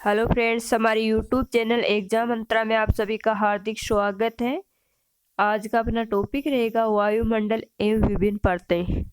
Hello friends, हमारे YouTube channel exam मंत्रा में आप सभी का हार्दिक स्वागत है। आज का अपना टॉपिक रहेगा वायुमंडल एवं विभिन्न परतें।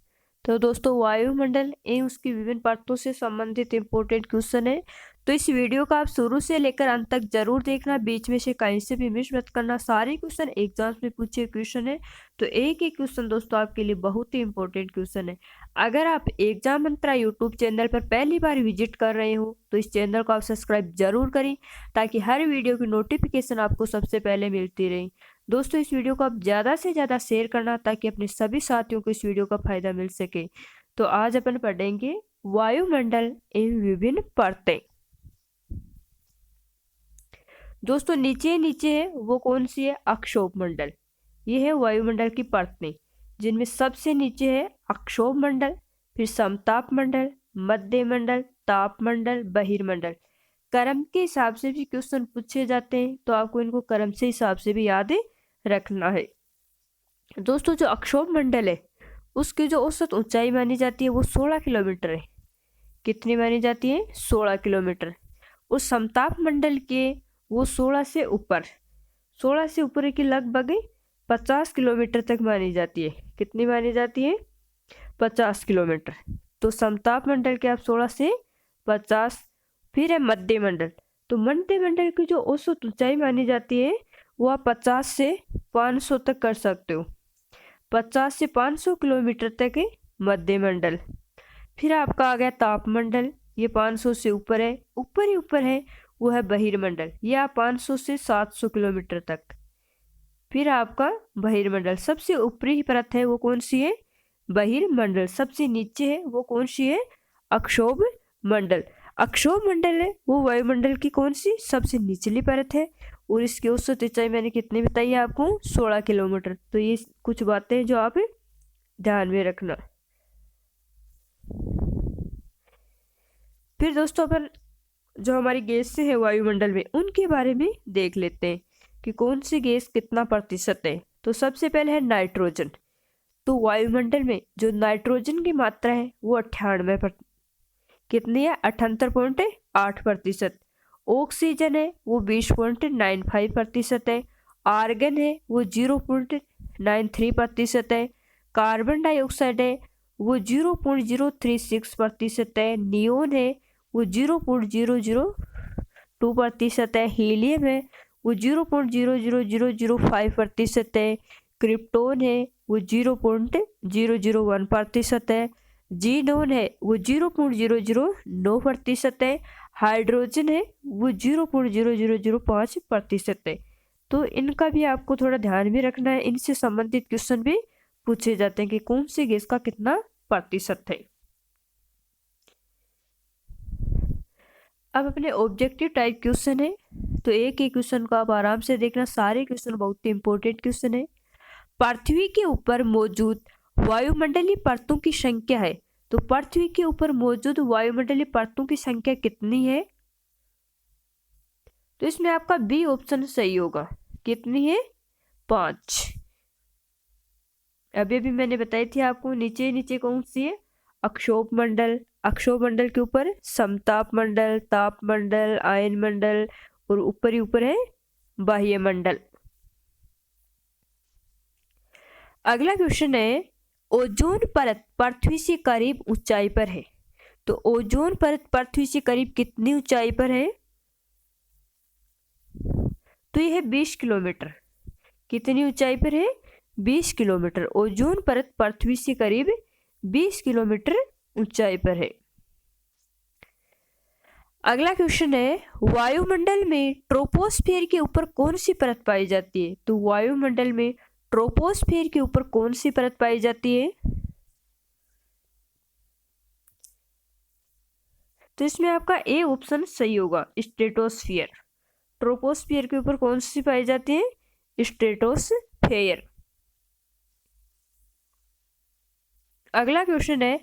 तो दोस्तों, वायुमंडल एवं उसकी विभिन्न परतों से संबंधित इम्पोर्टेंट क्वेश्चन है। तो इस वीडियो का आप शुरू से लेकर अंत तक जरूर देखना, बीच में से कहीं से भी मिस मत करना। सारे क्वेश्चन एग्जाम्स में पूछे क्वेश्चन है, तो एक एक क्वेश्चन दोस्तों आपके लिए बहुत ही इंपॉर्टेंट क्वेश्चन है। अगर आप एग्जाम मंत्रा यूट्यूब चैनल पर पहली बार विजिट कर रहे हो तो इस चैनल को आप सब्सक्राइब जरूर करें, ताकि हर वीडियो की नोटिफिकेशन आपको सबसे पहले मिलती रहे। दोस्तों, इस वीडियो को आप ज़्यादा से ज़्यादा शेयर करना, ताकि अपने सभी साथियों को इस वीडियो का फायदा मिल सके। तो आज अपन पढ़ेंगे वायुमंडल एवं विभिन्न परतें। दोस्तों, नीचे नीचे है वो कौन सी है? अक्षोभ मंडल। ये है वायुमंडल की परतें, जिनमें सबसे नीचे है अक्षोभ मंडल, फिर समताप मंडल, मध्य मंडल, ताप मंडल, बहिर्मंडल। क्रम के हिसाब से भी क्वेश्चन पूछे जाते हैं, तो आपको इनको क्रम से हिसाब से भी याद रखना है। दोस्तों, जो अक्षोभ मंडल है उसकी जो औसत ऊंचाई मानी जाती है वो 16 किलोमीटर है। कितनी मानी जाती है? 16 किलोमीटर। और समताप मंडल के वो 16 से ऊपर की लगभग 50 किलोमीटर तक मानी जाती है। कितनी मानी जाती है? 50 किलोमीटर। तो समताप मंडल के आप 16 से 50। फिर है मध्य मंडल। तो मध्य मंडल की जो औसत ऊंचाई मानी जाती है वो आप 50 से 500 तक कर सकते हो। 50 से 500 किलोमीटर तक है मध्य मंडल। फिर आपका आ गया तापमंडल। ये 500 से ऊपर है, ऊपर ही ऊपर है, वो है बहिर्मंडल। ये आप 500 से 700 किलोमीटर तक। फिर आपका बहिर्मंडल, सबसे ऊपरी ही परत है वो कौन सी है? बहिर्मंडल। सबसे नीचे है वो कौन सी है? अक्षोभ मंडल। अक्षोभ मंडल है वो वायुमंडल की कौन सी? सबसे निचली परत है। और इसकी औसत ऊंचाई मैंने कितनी बताई है आपको? 16 किलोमीटर। तो ये कुछ बातें हैं जो आप ध्यान में रखना। फिर दोस्तों, अपन जो हमारी गैस है वायुमंडल में, उनके बारे में देख लेते हैं कि कौन सी गैस कितना प्रतिशत है। तो सबसे पहले है नाइट्रोजन। तो वायुमंडल में जो नाइट्रोजन की मात्रा है वो 98 कितनी है? 78.8%। ऑक्सीजन है वो 20.95% है। आर्गन है वो 0.93% है। कार्बन डाइऑक्साइड है वो 0.036% है। नियोन है वो 0.0002% है। हीलियम है वो 0.00005% है। क्रिप्टोन है वो 0.001% है। जीनोन है वो 0.009% है। हाइड्रोजन है वो 0.0005% है। तो इनका भी आपको थोड़ा ध्यान में रखना है। इनसे संबंधित क्वेश्चन भी पूछे जाते हैं कि कौन सी गैस का कितना प्रतिशत है। अब अपने ऑब्जेक्टिव टाइप क्वेश्चन है, तो एक ही क्वेश्चन को आप आराम से देखना। सारे क्वेश्चन बहुत ही इंपॉर्टेंट क्वेश्चन है। पृथ्वी के ऊपर मौजूद वायुमंडलीय परतों की संख्या है। तो पृथ्वी के ऊपर मौजूद वायुमंडलीय परतों की संख्या कितनी है? तो इसमें आपका बी ऑप्शन सही होगा। कितनी है? 5। अभी अभी मैंने बताई थी आपको। नीचे नीचे कौन सी है? अक्षोभ मंडल। अक्षोभ मंडल के ऊपर समताप मंडल, ताप मंडल, आयन मंडल, और ऊपर ही ऊपर है बाह्य मंडल। अगला क्वेश्चन है, ओजोन परत पृथ्वी से करीब ऊंचाई पर है। तो ओजोन परत पृथ्वी से करीब कितनी ऊंचाई पर है? तो यह है 20 किलोमीटर। कितनी ऊंचाई पर है? 20 किलोमीटर। ओजोन परत पृथ्वी से करीब 20 किलोमीटर ऊंचाई पर है। अगला क्वेश्चन है, वायुमंडल में ट्रोपोस्फियर के ऊपर कौन सी परत पाई जाती है? तो वायुमंडल में ट्रोपोस्फियर के ऊपर कौन सी परत पाई जाती है? तो इसमें आपका ए ऑप्शन सही होगा, स्ट्रेटोस्फियर। ट्रोपोस्फियर के ऊपर कौन सी पाई जाती है? स्ट्रेटोस्फियर। अगला क्वेश्चन है,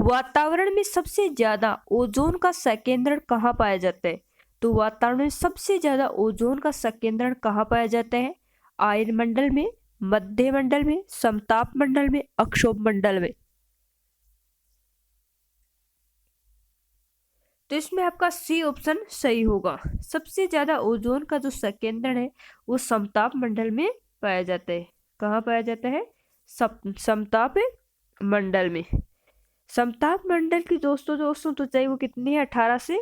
वातावरण में सबसे ज्यादा ओजोन का संकेंद्रण कहाँ पाया जाता है? तो वातावरण में सबसे ज्यादा ओजोन का संकेंद्रण कहाँ पाया जाता है? आयन मंडल में, मध्य मंडल में, समताप मंडल में, अक्षोभ मंडल में। तो तो इसमें आपका सी ऑप्शन सही होगा। सबसे ज्यादा ओजोन का जो संकेंद्रण है वो समताप मंडल में पाया जाता है। कहाँ पाया जाता है? समताप मंडल में। समताप मंडल की दोस्तों दोस्तों तो चाहे वो कितनी है, 18 से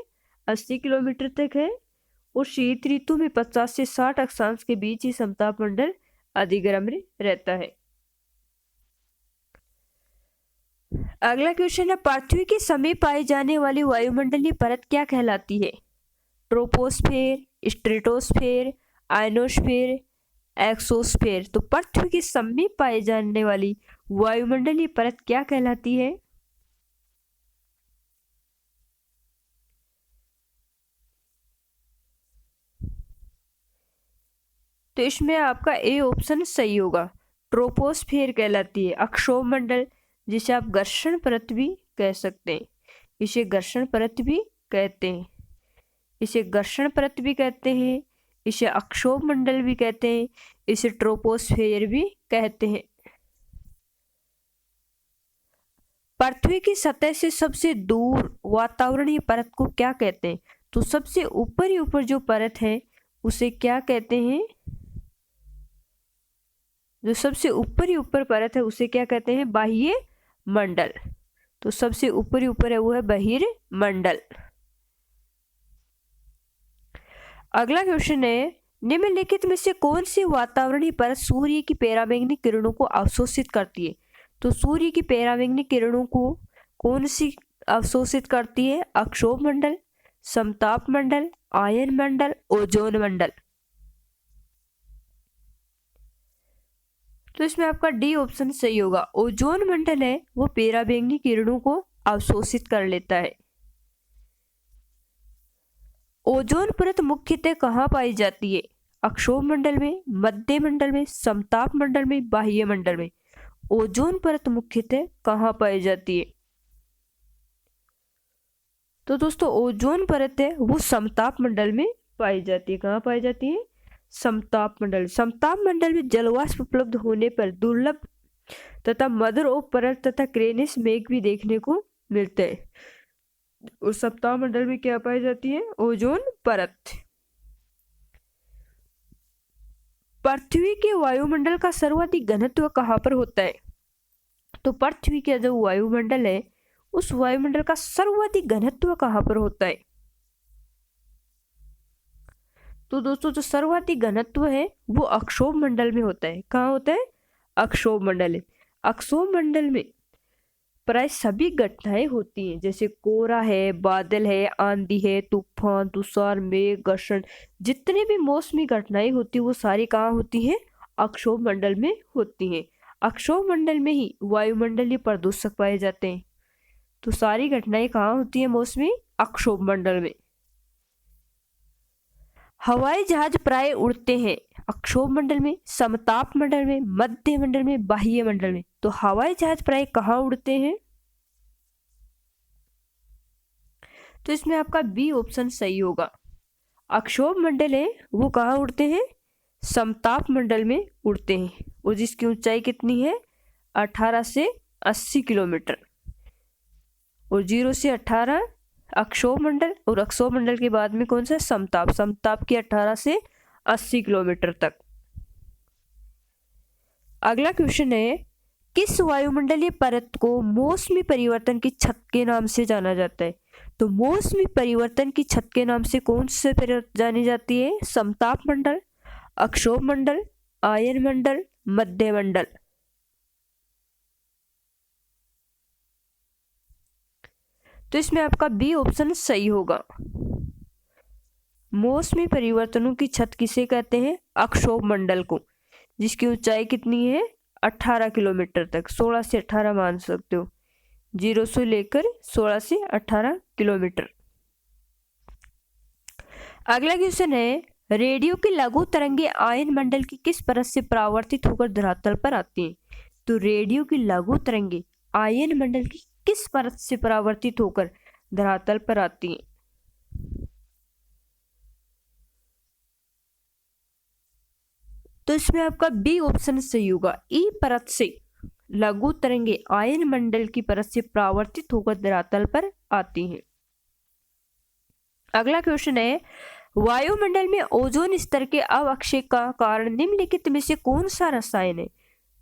80 किलोमीटर तक है। और शीत ऋतु में 50 से 60 अक्षांश के बीच ही समताप मंडल अधिगर्म रहता है। अगला क्वेश्चन है, पृथ्वी के समीप पाई जाने वाली वायुमंडलीय परत क्या कहलाती है? Troposphere, stratosphere, ionosphere, exosphere. तो पृथ्वी के समीप पाई जाने वाली वायुमंडलीय परत क्या कहलाती है? तो इसमें आपका ए ऑप्शन सही होगा, ट्रोपोस्फेयर कहलाती है। अक्षोभ मंडल, जिसे आप घर्षण परत भी कह सकते हैं, इसे घर्षण परत भी कहते हैं, इसे घर्षण परत भी कहते हैं, इसे अक्षोभ मंडल भी कहते हैं, इसे ट्रोपोस्फेयर भी कहते हैं। पृथ्वी की सतह से सबसे दूर वातावरणीय परत को क्या कहते हैं? तो सबसे ऊपर जो परत है उसे क्या कहते हैं? जो सबसे ऊपर परत है उसे क्या कहते हैं? बाह्य मंडल। तो सबसे ऊपर है वो है बहिर्मंडल। अगला क्वेश्चन है, निम्नलिखित में से कौन सी वातावरणीय परत सूर्य की पराबैंगनी किरणों को अवशोषित करती है? तो सूर्य की पराबैंगनी किरणों को कौन सी अवशोषित करती है? अक्षोभ मंडल, समताप मंडल, आयन मंडल, ओजोन मंडल। तो इसमें आपका डी ऑप्शन सही होगा। ओजोन मंडल है वो पराबैंगनी किरणों को अवशोषित कर लेता है। ओजोन परत मुख्यतः कहाँ पाई जाती है? अक्षोभ मंडल में, मध्य मंडल में, समताप मंडल में, बाह्य मंडल में। ओजोन परत मुख्यतः कहाँ पाई जाती है? तो दोस्तों ओजोन परत है वो समताप मंडल में पाई जाती है। कहाँ पाई जाती है? समताप मंडल। समताप मंडल में जलवाष्प उपलब्ध होने पर दुर्लभ तथा मधुर और परत तथा क्रेनिस मेघ भी देखने को मिलते हैं। और समताप मंडल में क्या पाई जाती है? ओजोन परत। पृथ्वी के वायुमंडल का सर्वाधिक घनत्व कहाँ पर होता है? तो पृथ्वी का जो वायुमंडल है उस वायुमंडल का सर्वाधिक घनत्व कहाँ पर होता है? तो दोस्तों जो सर्वाधिक घनत्व है वो अक्षोभ मंडल में होता है। कहाँ होता है? अक्षोभ मंडल है। अक्षोभ मंडल में प्राय सभी घटनाएं होती हैं, जैसे कोहरा है, बादल है, आंधी है, तूफान, तुषार, मेघ, घर्षण, जितनी भी मौसमी घटनाएं होती है वो सारी कहाँ होती हैं? अक्षोभ मंडल में होती हैं। अक्षोभ मंडल में ही वायुमंडलीय प्रदूषक पाए जाते हैं। तो सारी घटनाएं कहाँ होती है मौसमी? अक्षोभ मंडल में। हवाई जहाज प्राय उड़ते हैं अक्षोभ मंडल में, समताप मंडल में, मध्य मंडल में, बाह्य मंडल में। तो हवाई जहाज प्राय कहाँ उड़ते हैं? तो इसमें आपका बी ऑप्शन सही होगा। अक्षोभ मंडल है वो कहाँ उड़ते हैं? समताप मंडल में उड़ते हैं। और जिसकी ऊंचाई कितनी है? 18 से 80 किलोमीटर। और 0 से 18 अक्षोभ मंडल, और अक्षोभ मंडल के बाद में कौन सा? समताप। समताप की 18 से 80 किलोमीटर तक। अगला क्वेश्चन है, किस वायुमंडलीय परत को मौसमी परिवर्तन की छत के नाम से जाना जाता है? तो मौसमी परिवर्तन की छत के नाम से कौन से परत जानी जाती है? समताप मंडल, अक्षोभ मंडल, आयन मंडल, मध्य मंडल। तो इसमें आपका बी ऑप्शन सही होगा। मौसमी परिवर्तनों की छत किसे कहते हैं? अक्षोभ मंडल को, जिसकी ऊंचाई कितनी है? 18 किलोमीटर तक। 16 से 18 मान सकते हो, 0 से लेकर 16 से 18 किलोमीटर। अगला क्वेश्चन है, रेडियो की लघु तरंगे आयन मंडल की किस परत से परावर्तित होकर धरातल पर आती हैं? तो रेडियो की लघु तरंगे आयन मंडल की किस परत से परावर्तित होकर धरातल पर आती हैं? तो इसमें आपका बी ऑप्शन सही होगा। ई परत से लघु तरंगे आयन मंडल की परत से परावर्तित होकर धरातल पर आती हैं। अगला क्वेश्चन है, वायुमंडल में ओजोन स्तर के अवक्षय का कारण निम्नलिखित में से कौन सा रसायन है?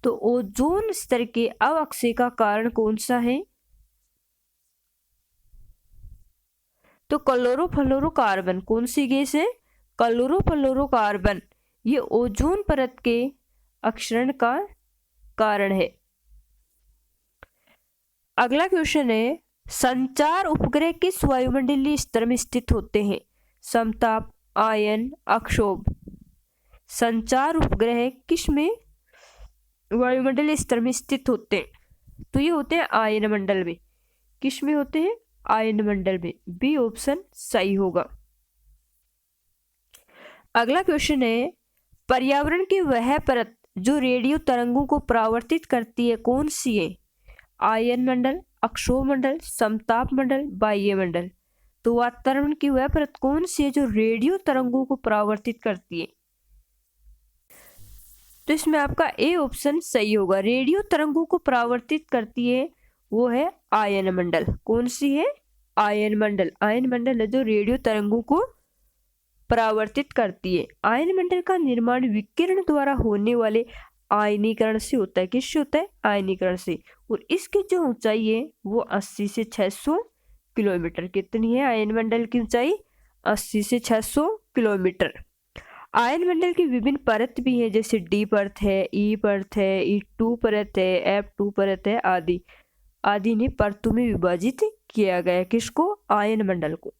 तो ओजोन स्तर के अवक्षय का कारण कौन सा है? तो क्लोरोफ्लोरोकार्बन। कौन सी गैस है? क्लोरोफ्लोरोकार्बन। ये ओजोन परत के अक्षरण का कारण है। अगला क्वेश्चन है, संचार उपग्रह किस वायुमंडलीय स्तर में स्थित होते हैं? समताप, आयन, अक्षोभ। संचार उपग्रह किस में वायुमंडलीय स्तर में स्थित होते हैं? तो ये होते हैं आयन मंडल में। किस में होते हैं? आयन मंडल में। बी ऑप्शन सही होगा। अगला क्वेश्चन है, पर्यावरण की वह परत जो रेडियो तरंगों को परावर्तित करती है कौन सी है? आयन मंडल, अक्षोभ मंडल, समताप मंडल, बाह्य मंडल। तो वातावरण की वह परत कौन सी है जो रेडियो तरंगों को परावर्तित करती है? तो इसमें आपका ए ऑप्शन सही होगा। रेडियो तरंगों को परावर्तित करती है वो है आयन मंडल। कौन सी है? आयन मंडल। आयन मंडल है जो रेडियो तरंगों को परावर्तित करती है। आयन मंडल का निर्माण विकिरण द्वारा होने वाले आयनीकरण से होता है। किससे होता है? आयनीकरण से। और इसकी जो ऊंचाई है वो 80 से 600 किलोमीटर। कितनी है आयन मंडल की ऊंचाई? 80 से 600 किलोमीटर। आयन मंडल की विभिन्न परत भी है, जैसे डी परत है, ई परत है, E2 परत है, F2 परत है आदि। आदि ने परतों में विभाजित किया गया। किसको? आयन मंडल को।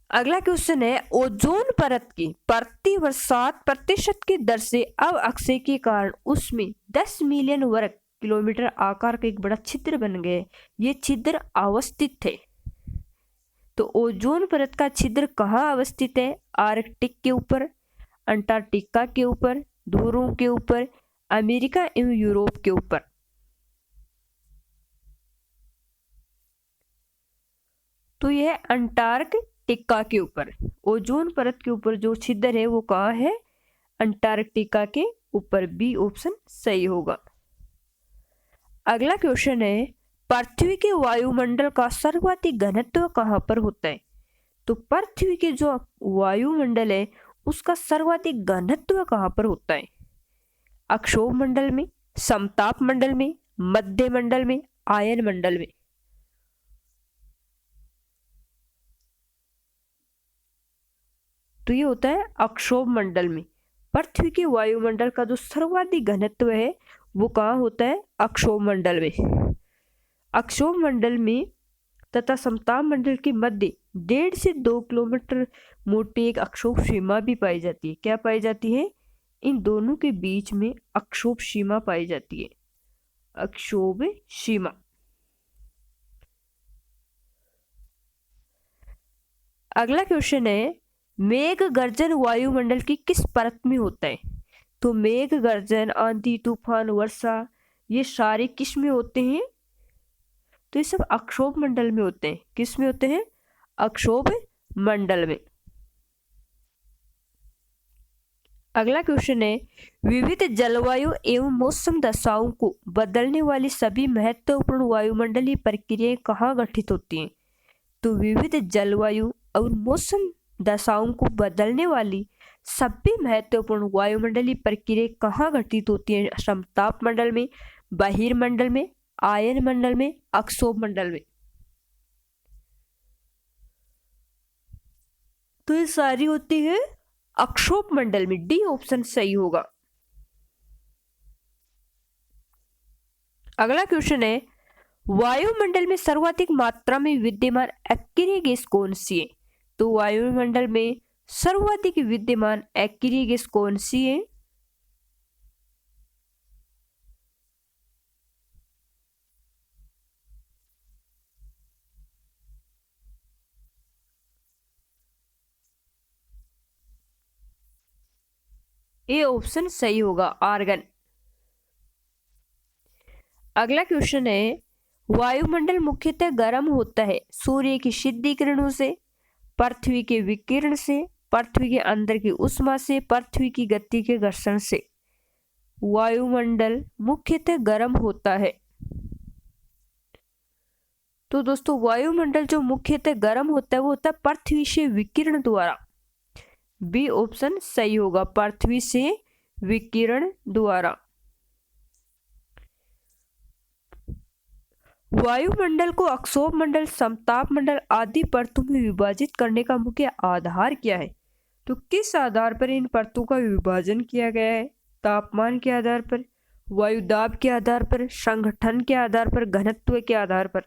अगला क्वेश्चन है, ओजोन परत की प्रति वर्ष 7% की दर से अवक्षय के कारण उसमें 10 मिलियन वर्ग किलोमीटर आकार का एक बड़ा छिद्र बन गया। ये छिद्र अवस्थित है। तो ओजोन परत का छिद्र कहाँ अवस्थित है? आर्कटिक के ऊपर, अंटार्कटिका के ऊपर, ध्रुवों के ऊपर, अमेरिका एवं यूरोप के ऊपर। तो यह अंटार्कटिका के ऊपर। ओजोन परत के ऊपर जो छिद्र है वो कहाँ है? अंटार्कटिका के ऊपर। बी ऑप्शन सही होगा। अगला क्वेश्चन है, पृथ्वी के वायुमंडल का सर्वाधिक घनत्व कहाँ पर होता है? तो पृथ्वी के जो वायुमंडल है उसका सर्वाधिक घनत्व कहाँ पर होता है? अक्षोभ मंडल में, समताप मंडल में, मध्य मंडल में, आयन मंडल में। तो ये होता है अक्षोभ मंडल में। पृथ्वी के वायुमंडल का जो सर्वाधिक घनत्व है वो कहाँ होता है? अक्षोभ मंडल में। अक्षोभ मंडल में तथा समताप मंडल के मध्य 1.5 से 2 किलोमीटर मोटी एक अक्षोभ सीमा भी पाई जाती है। क्या पाई जाती है? इन दोनों के बीच में अक्षोभ सीमा पाई जाती है। अक्षोभ सीमा। अगला क्वेश्चन है, मेघ गर्जन वायुमंडल की किस परत में होता है? तो मेघ गर्जन, आंधी, तूफान, वर्षा ये सारे किस में होते हैं? तो ये सब अक्षोभ मंडल में होते हैं। किस में होते हैं? अक्षोभ मंडल में। अगला क्वेश्चन है, विविध जलवायु एवं मौसम दशाओं को बदलने वाली सभी महत्वपूर्ण वायुमंडलीय प्रक्रियाएं कहाँ घटित होती हैं? तो विविध जलवायु और मौसम दशाओं को बदलने वाली सभी महत्वपूर्ण वायुमंडलीय प्रक्रियाएं कहाँ घटित होती हैं? समताप मंडल में, बहिर्मंडल में, आयन मंडल में, अक्षोभ मंडल में। तो ये सारी होती है अक्षोभ मंडल में। डी ऑप्शन सही होगा। अगला क्वेश्चन है, वायुमंडल में सर्वाधिक मात्रा में विद्यमान अक्रिय गैस कौन सी है? तो वायुमंडल में सर्वाधिक विद्यमान अक्रिय गैस कौन सी है? ए ऑप्शन सही होगा, आर्गन। अगला क्वेश्चन है, वायुमंडल मुख्यतः गर्म होता है सूर्य की सीधी किरणों से, पृथ्वी के विकिरण से, पृथ्वी के अंदर की उष्मा से, पृथ्वी की गति के घर्षण से। वायुमंडल मुख्यतः गर्म होता है। तो दोस्तों वायुमंडल जो मुख्यतः गर्म होता है वो होता है पृथ्वी से विकिरण द्वारा। बी ऑप्शन सही होगा, पृथ्वी से विकिरण द्वारा। वायुमंडल को अक्षोभ मंडल, समताप मंडल आदि परतों में विभाजित करने का मुख्य आधार क्या है? तो किस आधार पर इन परतों का विभाजन किया गया है? तापमान के आधार पर, वायुदाब के आधार पर, संगठन के आधार पर, घनत्व के आधार पर।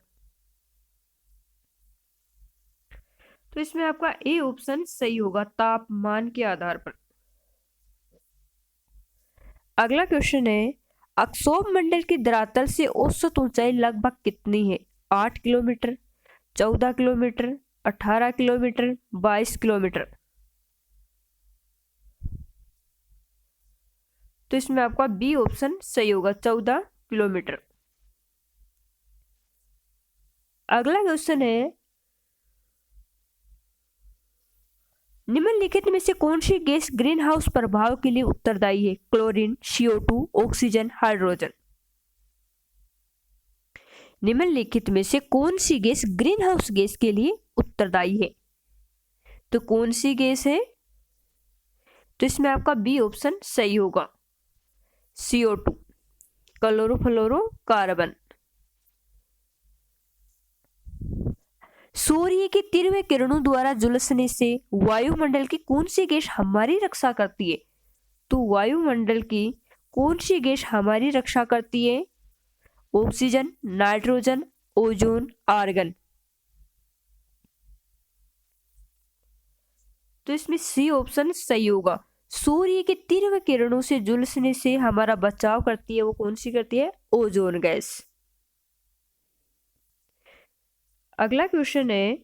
तो इसमें आपका ए ऑप्शन सही होगा, तापमान के आधार पर। अगला क्वेश्चन है, अक्षोभ मंडल की धरातल से औसत ऊंचाई लगभग कितनी है? 8 किलोमीटर, 14 किलोमीटर, 18 किलोमीटर, 22 किलोमीटर। तो इसमें आपका बी ऑप्शन सही होगा, 14 किलोमीटर। अगला क्वेश्चन है, निम्नलिखित में से कौन सी गैस ग्रीन हाउस प्रभाव के लिए उत्तरदायी है? Chlorine, CO2, oxygen, hydrogen. निम्नलिखित में से कौन सी गैस ग्रीन हाउस गैस के लिए उत्तरदायी है? तो कौन सी गैस है? तो इसमें आपका बी ऑप्शन सही होगा, CO2, क्लोरोफ्लोरोकार्बन। सूर्य की तीव्र किरणों द्वारा झुलसने से वायुमंडल की कौन सी गैस हमारी रक्षा करती है? तो वायुमंडल की कौन सी गैस हमारी रक्षा करती है? Oxygen, nitrogen, ozone, argon. तो इसमें सी ऑप्शन सही होगा, सूर्य की तीव्र किरणों से झुलसने से हमारा बचाव करती है, वो कौन सी करती है? Ozone gas. अगला क्वेश्चन है,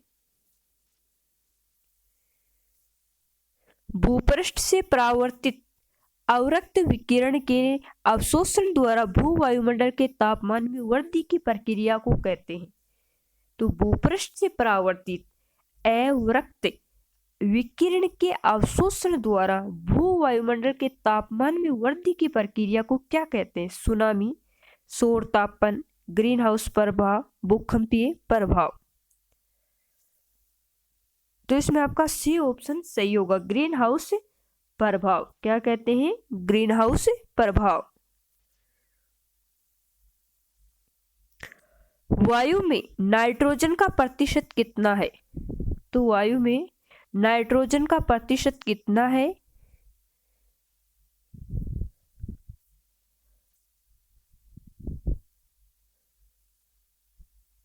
भूपृष्ठ से परावर्तित अवरक्त विकिरण के अवशोषण द्वारा भू वायुमंडल के तापमान में वृद्धि की प्रक्रिया को कहते हैं। तो भूपृष्ठ से परावर्तित अवरक्त विकिरण के अवशोषण द्वारा भू वायुमंडल के तापमान में वृद्धि की प्रक्रिया को क्या कहते हैं? सुनामी, सौर तापन, ग्रीन हाउस प्रभाव, भूकंपीय प्रभाव। तो इसमें आपका सी ऑप्शन सही होगा, ग्रीन हाउस प्रभाव। क्या कहते हैं? ग्रीन हाउस प्रभाव। वायु में नाइट्रोजन का प्रतिशत कितना है? तो वायु में नाइट्रोजन का प्रतिशत कितना है?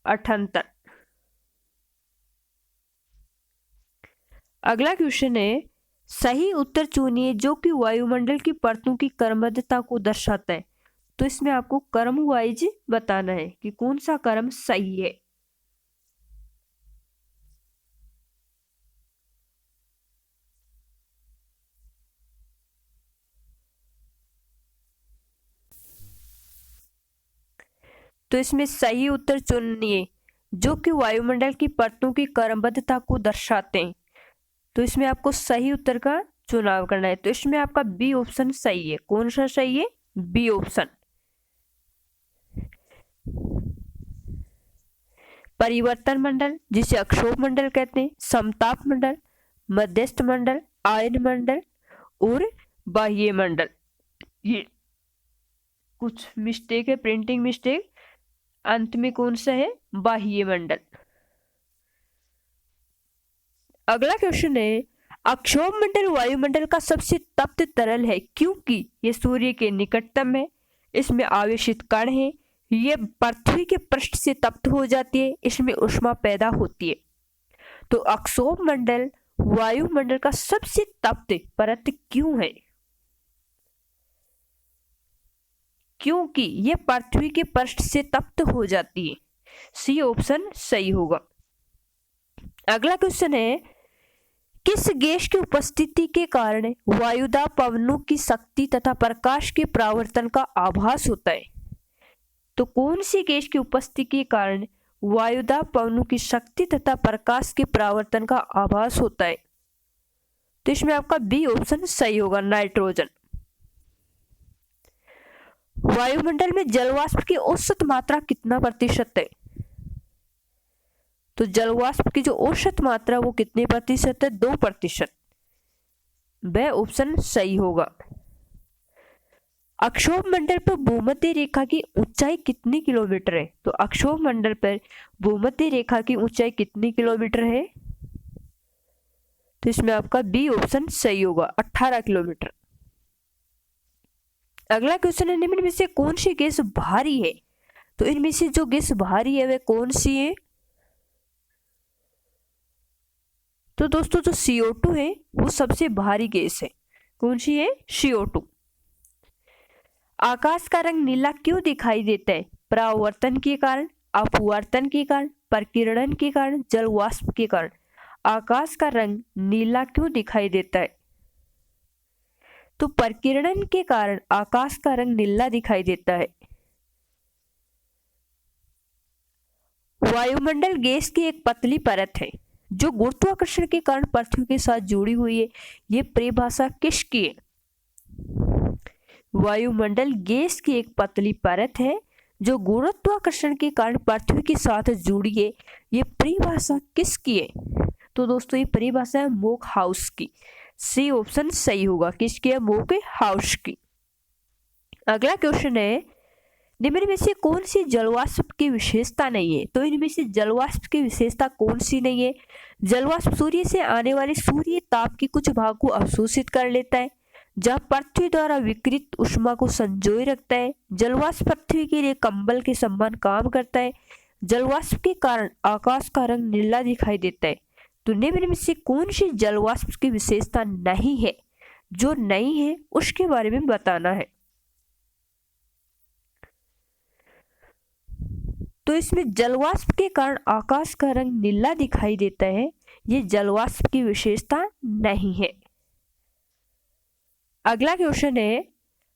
78। अगला क्वेश्चन है, सही उत्तर चुनिए जो कि वायुमंडल की परतों की क्रमबद्धता को दर्शाता है। तो इसमें आपको क्रम वाइज बताना है कि कौन सा क्रम सही है। तो इसमें सही उत्तर चुनिए जो कि वायुमंडल की परतों की क्रमबद्धता को दर्शाते हैं। तो इसमें आपको सही उत्तर का चुनाव करना है। तो इसमें आपका बी ऑप्शन सही है। कौन सा सही है? B option. परिवर्तन मंडल जिसे अक्षोभ मंडल कहते हैं, समताप मंडल, मध्यस्थ मंडल, आयन मंडल और बाह्य मंडल। ये कुछ मिस्टेक है, प्रिंटिंग मिस्टेक। अंत में कौन सा है? बाह्य मंडल। अगला क्वेश्चन है, अक्षोभ मंडल वायुमंडल का सबसे तप्त तरल है क्योंकि ये सूर्य के निकटतम है, इसमें आवेशित कण है, ये पृथ्वी के पृष्ठ से तप्त हो जाती है, इसमें ऊष्मा पैदा होती है। तो अक्षोभ मंडल वायुमंडल का सबसे तप्त परत क्यों है? क्योंकि ये पृथ्वी के पृष्ठ से तप्त हो जाती है। सी ऑप्शन सही होगा। अगला क्वेश्चन है, किस गैस की उपस्थिति के कारण वायुदाब पवनों की शक्ति तथा प्रकाश के परावर्तन का आभास होता है? तो कौन सी गैस की उपस्थिति के कारण वायुदाब पवनों की शक्ति तथा प्रकाश के परावर्तन का आभास होता है? तो इसमें आपका बी ऑप्शन सही होगा, नाइट्रोजन। वायुमंडल में जलवाष्प की औसत मात्रा कितना प्रतिशत है? तो जल वाष्प की जो औसत मात्रा वो कितने प्रतिशत है? 2%। वह ऑप्शन सही होगा। अक्षोभ मंडल पर भूमध्य रेखा की ऊंचाई कितनी किलोमीटर है? तो अक्षोभ मंडल पर भूमध्य रेखा की ऊंचाई कितनी किलोमीटर है? तो इसमें आपका बी ऑप्शन सही होगा, 18 किलोमीटर। अगला क्वेश्चन है, निम्न में से कौन सी गैस भारी है? तो इनमें से जो गैस भारी है वह कौन सी है? तो दोस्तों जो CO2 है वो सबसे भारी गैस है। कौन सी है? CO2। आकाश का रंग नीला क्यों दिखाई देता है? परावर्तन के कारण, अपवर्तन के कारण, प्रकीर्णन के कारण, जल वाष्प के कारण। आकाश का रंग नीला क्यों दिखाई देता है? तो प्रकीर्णन के कारण आकाश का रंग नीला दिखाई देता है। वायुमंडल गैस की एक पतली परत है जो गुरुत्वाकर्षण के कारण पृथ्वी के साथ जुड़ी हुई है। ये परिभाषा किसकी है? वायुमंडल गैस की एक पतली परत है जो गुरुत्वाकर्षण के कारण पृथ्वी के साथ जुड़ी है। ये परिभाषा किसकी है? तो दोस्तों ये परिभाषा है मोक हाउस की। सी ऑप्शन सही होगा। किसकी है? मोक हाउस की। अगला क्वेश्चन है, निम्न में से कौन सी जलवाष्प की विशेषता नहीं है? तो इनमें से जलवाष्प की विशेषता कौन सी नहीं है? जलवाष्प सूर्य से आने वाले सूर्य ताप के कुछ भाग को अवशोषित कर लेता है, जहाँ पृथ्वी द्वारा विकिरित ऊष्मा को संजोए रखता है। जलवाष्प पृथ्वी के लिए कंबल के समान काम करता है। जलवाष्प के कारण आकाश का रंग नीला दिखाई देता है। तो निम्न में से कौन सी जलवाष्प की विशेषता नहीं है? जो नहीं है उसके बारे में बताना है। तो इसमें जलवाष्प के कारण आकाश का रंग नीला दिखाई देता है, ये जलवाष्प की विशेषता नहीं है। अगला क्वेश्चन है,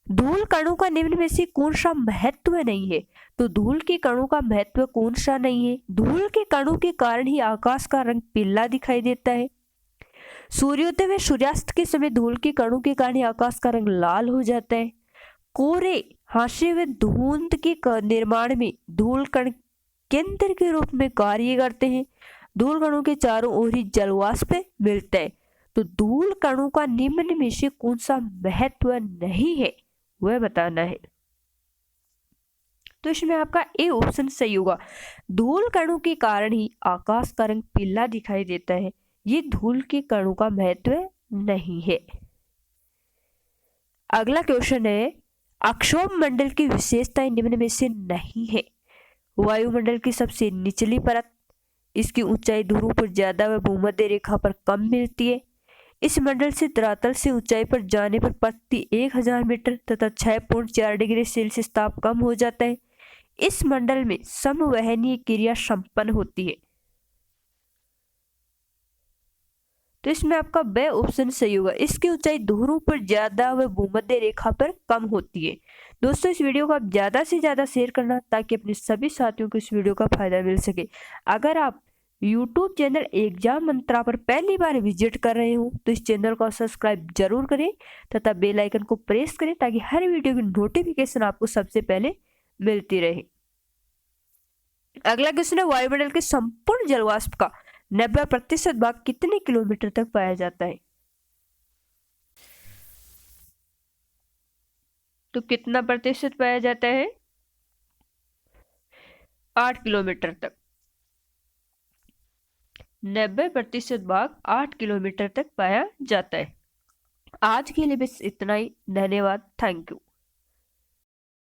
धूल कणों का निम्न में से कौन सा महत्व नहीं है? तो धूल के कणों का महत्व कौन सा नहीं है? धूल के कणों के कारण ही आकाश का रंग पीला दिखाई देता है। सूर्योदय व सूर्यास्त के समय धूल के कणों के कारण ही आकाश का रंग लाल हो जाता है। कोहरे, हाशिए व धुंध के निर्माण में धूल कण केंद्र के रूप में कार्य करते हैं। धूल कणों के चारों ओर ही जलवाष्प मिलता है। तो धूल कणों का निम्न में से कौन सा महत्व नहीं है वह बताना है। तो इसमें आपका ए ऑप्शन सही होगा। धूल कणों के कारण ही आकाश का रंग पीला दिखाई देता है, ये धूल के कणों का महत्व नहीं है। अगला क्वेश्चन है, अक्षोभ मंडल की विशेषताएं निम्न में से नहीं है। वायुमंडल की सबसे निचली परत, इसकी ऊंचाई ध्रुव पर ज्यादा व भूमध्य रेखा पर कम मिलती है। इस मंडल से धरातल से ऊंचाई पर जाने पर प्रति 1000 मीटर तथा 6.4 डिग्री सेल्सियस ताप कम हो जाता है। इस मंडल में समवहनीय क्रिया संपन्न होती है। तो इसमें आपका बे ऑप्शन सही होगा। इसकी ऊंचाई ध्रुव पर ज्यादा व भूमध्य रेखा पर कम होती है। दोस्तों इस वीडियो को आप ज्यादा से ज्यादा शेयर करना ताकि अपने सभी साथियों को इस वीडियो का फायदा मिल सके। अगर आप YouTube चैनल एग्जाम मंत्रा पर पहली बार विजिट कर रहे हो तो इस चैनल को सब्सक्राइब जरूर करें तथा बेल आइकन को प्रेस करें ताकि हर वीडियो की नोटिफिकेशन आपको सबसे पहले मिलती रहे। अगला क्वेश्चन है, वायुमंडल के संपूर्ण जलवाष्प का 90% भाग कितने किलोमीटर तक पाया जाता है? तो कितना प्रतिशत पाया जाता है? 8 किलोमीटर तक। 90% भाग 8 किलोमीटर तक पाया जाता है। आज के लिए बस इतना ही। धन्यवाद। Thank you.